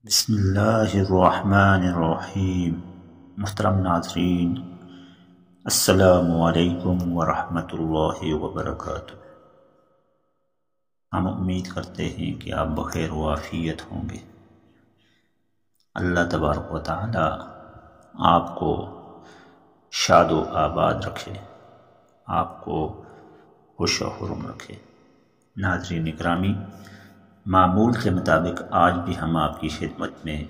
بسم اللہ الرحمن الرحیم۔ محترم ناظرین، السلام علیکم ورحمۃ اللہ وبرکاتہ۔ ہم امید کرتے ہیں کہ آپ بخیر و عافیت ہوں گے۔ اللہ تبارک و تعالی آپ کو شاد و آباد رکھے، آپ کو خوش و خرم رکھے۔ ناظرین اکرامی، معمول کے مطابق آج بھی ہم آپ کی خدمت میں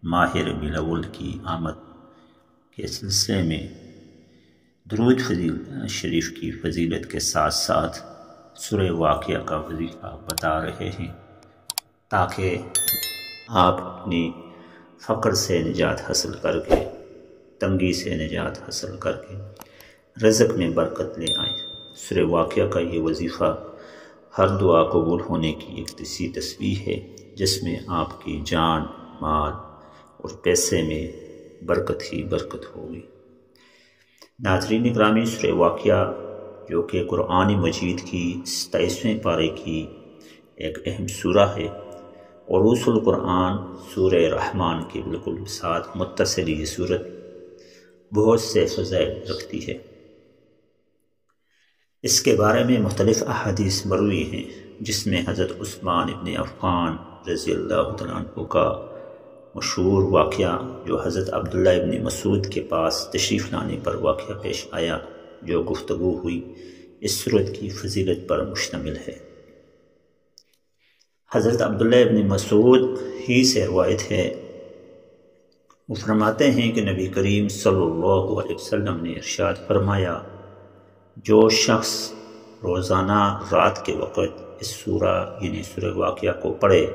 ماہ ربیع الاول کی آمد کے سلسلے میں درود شریف کی فضیلت کے ساتھ ساتھ سورہ واقعہ کا وظیفہ بتا رہے ہیں، تاکہ آپ اپنی فقر سے نجات حاصل کر کے، تنگی سے نجات حاصل کر کے رزق میں برکت لے آئیں۔ سورہ واقعہ کا یہ وظیفہ ہر دعا قبول ہونے کی ایک تسبیح ہے، جس میں آپ کی جان، مال اور پیسے میں برکت ہی برکت ہوگی۔ ناظرین اکرامی، سورہ واقعہ جو کہ قرآن مجید کی 27ویں پارے کی ایک اہم سورہ ہے، عروس القرآن سورہ رحمان کے بالکل ساتھ متصل یہ سورت بہت سے فضائل رکھتی ہے۔ اس کے بارے میں مختلف احادیث مروی ہیں، جس میں حضرت عثمان ابن عفان رضی اللہ تعالیٰ عنہ کا مشہور واقعہ جو حضرت عبداللہ ابن مسعود کے پاس تشریف لانے پر واقعہ پیش آیا، جو گفتگو ہوئی، اس سورت کی فضیلت پر مشتمل ہے۔ حضرت عبداللہ ابن مسعود ہی سے روایت ہے، وہ فرماتے ہیں کہ نبی کریم صلی اللہ علیہ وسلم نے ارشاد فرمایا، جو شخص روزانہ رات کے وقت اس سورہ یعنی سورہ واقعہ کو پڑھے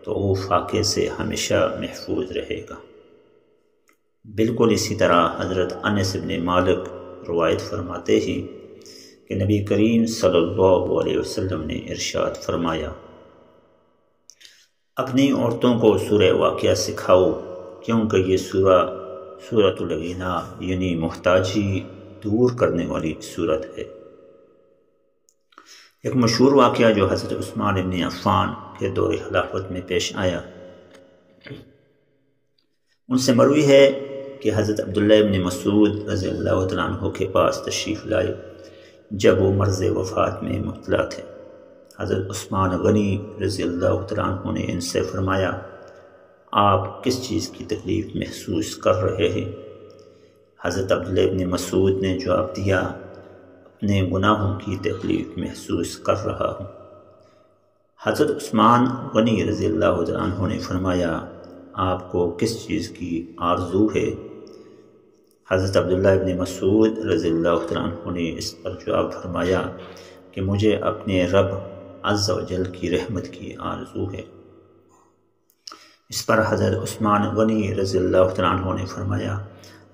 تو وہ فاقے سے ہمیشہ محفوظ رہے گا۔ بالکل اسی طرح حضرت انس بن مالک روایت فرماتے ہیں کہ نبی کریم صلی اللہ علیہ وسلم نے ارشاد فرمایا، اپنی عورتوں کو سورہ واقعہ سکھاؤ، کیونکہ یہ سورۃ الغنا یعنی محتاجی دور کرنے والی صورت ہے۔ ایک مشہور واقعہ جو حضرت عثمان ابن عفان کے دور خلافت میں پیش آیا، ان سے مروی ہے کہ حضرت عبداللہ ابن مسعود رضی اللہ تعالیٰ عنہ کے پاس تشریف لائے جب وہ مرض وفات میں مبتلا تھے۔ حضرت عثمان غنی رضی اللہ تعالیٰ عنہ نے ان سے فرمایا، آپ کس چیز کی تکلیف محسوس کر رہے ہیں؟ حضرت عبداللہ ابن مسعود نے جواب دیا، اپنے گناہوں کی تکلیف محسوس کر رہا ہوں۔ حضرت عثمان غنی رضی اللہ عنہ نے فرمایا، آپ کو کس چیز کی آرزو ہے؟ حضرت عبداللہ ابن مسعود رضی اللہ عنہ نے اس پر جواب فرمایا کہ مجھے اپنے رب عز و جل کی رحمت کی آرزو ہے۔ اس پر حضرت عثمان غنی رضی اللہ عنہ نے فرمایا،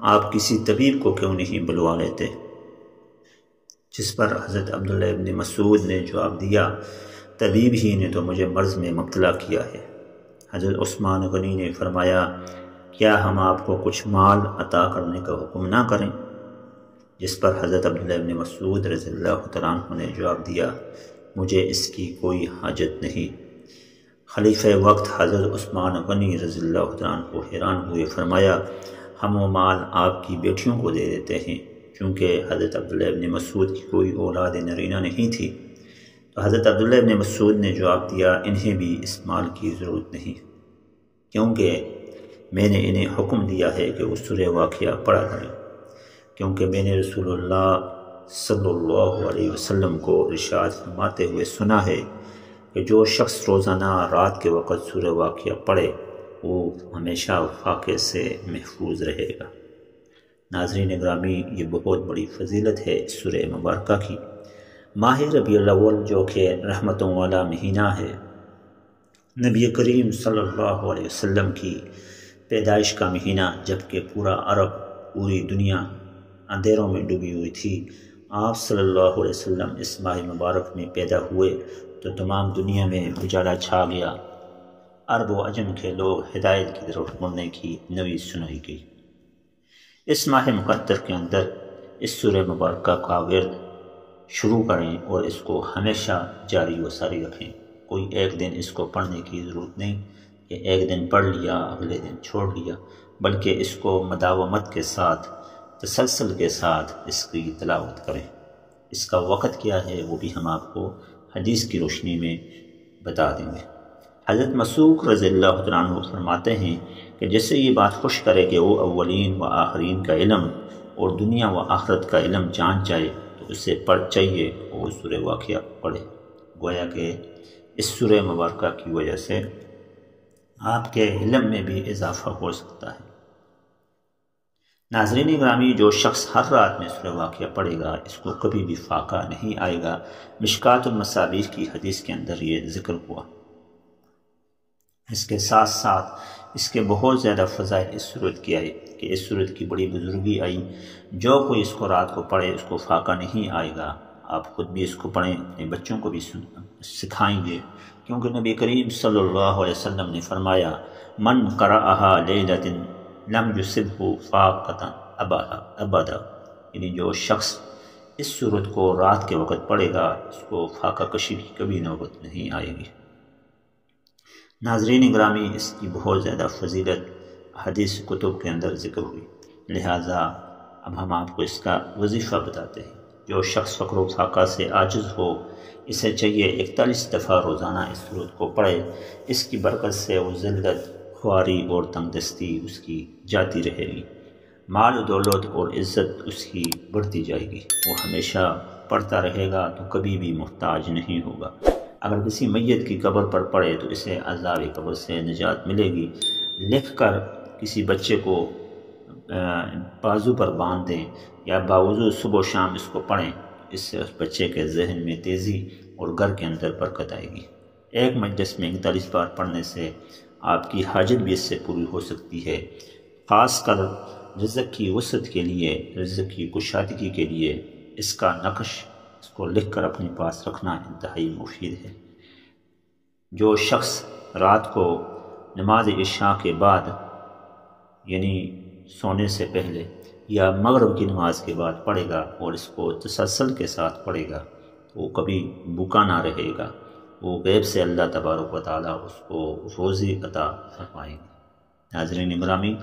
آپ کسی طبیب کو کیوں نہیں بلوا لیتے؟ جس پر حضرت عبداللہ ابن مسعود نے جواب دیا، طبیب ہی نے تو مجھے مرض میں مبتلا کیا ہے۔ حضرت عثمان غنی نے فرمایا، کیا ہم آپ کو کچھ مال عطا کرنے کا حکم نہ کریں؟ جس پر حضرت عبداللہ ابن مسعود رضی اللہ تعالیٰ عنہ نے جواب دیا، مجھے اس کی کوئی حاجت نہیں۔ خلیفہ وقت حضرت عثمان غنی رضی اللہ تعالیٰ عنہ حیران ہوئے، فرمایا، ہم وہ مال آپ کی بیٹیوں کو دے دیتے ہیں، چونکہ حضرت عبداللہ ابن مسعود کی کوئی اولاد نرینہ نہیں تھی۔ تو حضرت عبداللہ ابن مسعود نے جواب دیا، انہیں بھی اس مال کی ضرورت نہیں، کیونکہ میں نے انہیں حکم دیا ہے کہ وہ سورہ واقعہ پڑھا کریں، کیونکہ میں نے رسول اللہ صلی اللہ علیہ وسلم کو ارشاد فرماتے ہوئے سنا ہے کہ جو شخص روزانہ رات کے وقت سورہ واقعہ پڑھے وہ ہمیشہ فاقے سے محفوظ رہے گا۔ ناظرین اکرامی، یہ بہت بڑی فضیلت ہے اس سورہ مبارکہ کی۔ ماہ ربیع الاول جو کہ رحمتوں والا مہینہ ہے، نبی کریم صلی اللہ علیہ وسلم کی پیدائش کا مہینہ، جبکہ پورا عرب، پوری دنیا اندھیروں میں ڈوبی ہوئی تھی، آپ صلی اللہ علیہ وسلم اس ماہ مبارک میں پیدا ہوئے تو تمام دنیا میں اجالا چھا گیا، عرب و عجم کے لوگ ہدایت کی طرف مڑنے کی نوید سنائی گئی۔ اس ماہ مقدر کے اندر اس سورہ مبارکہ کا ورد شروع کریں اور اس کو ہمیشہ جاری و ساری رکھیں۔ کوئی ایک دن اس کو پڑھنے کی ضرورت نہیں، کہ ایک دن پڑھ لیا اگلے دن چھوڑ لیا، بلکہ اس کو مداومت کے ساتھ، تسلسل کے ساتھ اس کی تلاوت کریں۔ اس کا وقت کیا ہے وہ بھی ہم آپ کو حدیث کی روشنی میں بتا دیں گے۔ حضرت مسعود رضی اللہ عنہ فرماتے ہیں کہ جیسے یہ بات خوش کرے کہ وہ اولین و آخرین کا علم اور دنیا و آخرت کا علم جان جائے تو اسے چاہیے وہ سورہ واقعہ پڑھے۔ گویا کہ اس سورہ مبارکہ کی وجہ سے آپ کے علم میں بھی اضافہ ہو سکتا ہے۔ ناظرین گرامی، جو شخص ہر رات میں سورہ واقعہ پڑھے گا اس کو کبھی بھی فاقہ نہیں آئے گا۔ مشکات المصابیح کی حدیث کے اندر یہ ذکر ہوا۔ اس کے ساتھ ساتھ اس کے بہت زیادہ فضائل اس صورت کی آئی کہ اس صورت کی بڑی بزرگی آئی۔ جو کوئی اس کو رات کو پڑھے اس کو فاقہ نہیں آئے گا۔ آپ خود بھی اس کو پڑھیں، اپنے بچوں کو بھی سکھائیں گے، کیونکہ نبی کریم صلی اللہ علیہ وسلم نے فرمایا من قرأہا لیلۃ لم یصبہ فاقۃ ابدا، یعنی جو شخص اس صورت کو رات کے وقت پڑھے گا اس کو فاقہ کشی کی کبھی نوبت نہیں آئے گی۔ ناظرین گرامی، اس کی بہت زیادہ فضیلت حدیث کتب کے اندر ذکر ہوئی، لہٰذا اب ہم آپ کو اس کا وظیفہ بتاتے ہیں۔ جو شخص فقر و فاقہ سے عاجز ہو اسے چاہیے 41 دفعہ روزانہ اس صورت کو پڑھے۔ اس کی برکت سے وہ ذلت، خواری اور تنگ دستی اس کی جاتی رہے گی، مال و دولت اور عزت اس کی بڑھتی جائے گی۔ وہ ہمیشہ پڑھتا رہے گا تو کبھی بھی محتاج نہیں ہوگا۔ اگر کسی میت کی قبر پر پڑھے تو اسے عذاب قبر سے نجات ملے گی۔ لکھ کر کسی بچے کو بازو پر باندھ دیں یا باوضو صبح و شام اس کو پڑھیں، اس سے اس بچے کے ذہن میں تیزی اور گھر کے اندر برکت آئے گی۔ ایک مجلس میں 41 بار پڑھنے سے آپ کی حاجت بھی اس سے پوری ہو سکتی ہے۔ خاص کر رزق کی وسعت کے لیے، رزق کی کشادگی کے لیے اس کا نقش، اس کو لکھ کر اپنے پاس رکھنا انتہائی مفید ہے۔ جو شخص رات کو نماز عشاء کے بعد، یعنی سونے سے پہلے یا مغرب کی نماز کے بعد پڑھے گا اور اس کو تسلسل کے ساتھ پڑھے گا وہ کبھی بھوکا نہ رہے گا۔ وہ غیب سے اللہ تبارک و تعالیٰ اس کو روزی عطا فرمائیں گے۔ ناظرین گرامی،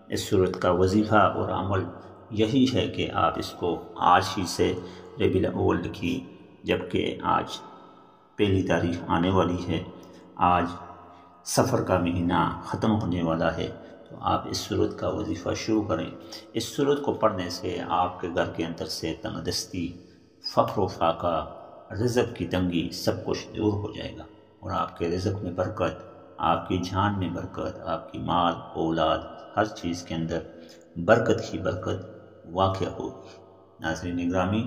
اس صورت کا وظیفہ اور عمل یہی ہے کہ آپ اس کو آج ہی سے ربیع الاول لکھی، جبکہ آج پہلی تاریخ آنے والی ہے، آج سفر کا مہینہ ختم ہونے والا ہے، تو آپ اس صورت کا وظیفہ شروع کریں۔ اس صورت کو پڑھنے سے آپ کے گھر کے اندر سے تنگ دستی، فقر و فاقہ، رزق کی تنگی سب کچھ دور ہو جائے گا، اور آپ کے رزق میں برکت، آپ کی جان میں برکت، آپ کی مال اولاد ہر چیز کے اندر برکت ہی برکت واقع ہوگی۔ ناظرین گرامی،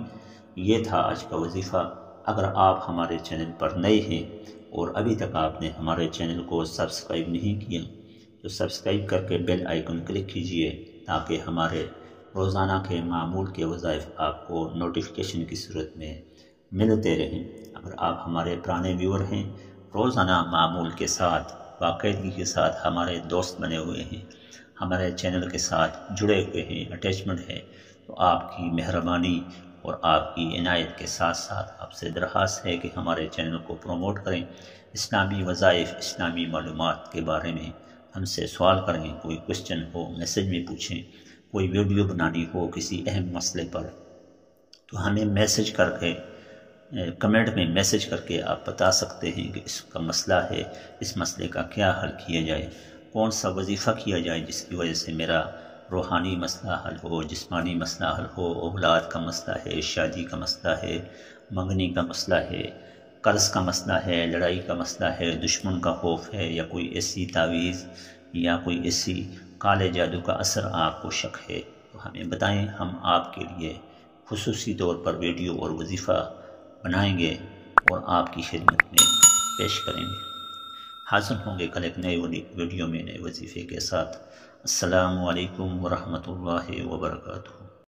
یہ تھا آج کا وظیفہ۔ اگر آپ ہمارے چینل پر نئے ہیں اور ابھی تک آپ نے ہمارے چینل کو سبسکرائب نہیں کیا تو سبسکرائب کر کے بیل آئیکن کلک کیجئے تاکہ ہمارے روزانہ کے معمول کے وظائف آپ کو نوٹیفیکیشن کی صورت میں ملتے رہیں۔ اگر آپ ہمارے پرانے ویور ہیں، روزانہ معمول کے ساتھ باقاعدگی کے ساتھ ہمارے دوست بنے ہوئے ہیں، ہمارے چینل کے ساتھ جڑے ہوئے ہیں، اٹیچمنٹ ہے، تو آپ کی مہربانی اور آپ کی عنایت کے ساتھ ساتھ آپ سے درخواست ہے کہ ہمارے چینل کو پروموٹ کریں۔ اسلامی وظائف، اسلامی معلومات کے بارے میں ہم سے سوال کریں، کوئی کوشچن ہو میسج میں پوچھیں، کوئی ویڈیو بنانی ہو کسی اہم مسئلے پر تو ہمیں میسج کر کے، کمنٹ میں میسج کر کے آپ بتا سکتے ہیں کہ اس کا مسئلہ ہے، اس مسئلے کا کیا حل کیا جائے، کون سا وظیفہ کیا جائے جس کی وجہ سے میرا روحانی مسئلہ حل ہو، جسمانی مسئلہ حل ہو، اولاد کا مسئلہ ہے، شادی کا مسئلہ ہے، منگنی کا مسئلہ ہے، قرض کا مسئلہ ہے، لڑائی کا مسئلہ ہے، دشمن کا خوف ہے، یا کوئی ایسی تعویذ یا کوئی ایسی کالے جادو کا اثر آپ کو شک ہے تو ہمیں بتائیں، ہم آپ کے لیے خصوصی طور پر ویڈیو اور وظیفہ بنائیں گے اور آپ کی خدمت میں پیش کریں گے۔ حاضر ہوں گے کل ایک نئے ویڈیو میں نئے وظیفے کے ساتھ۔ السلام علیکم ورحمۃ اللہ وبرکاتہ۔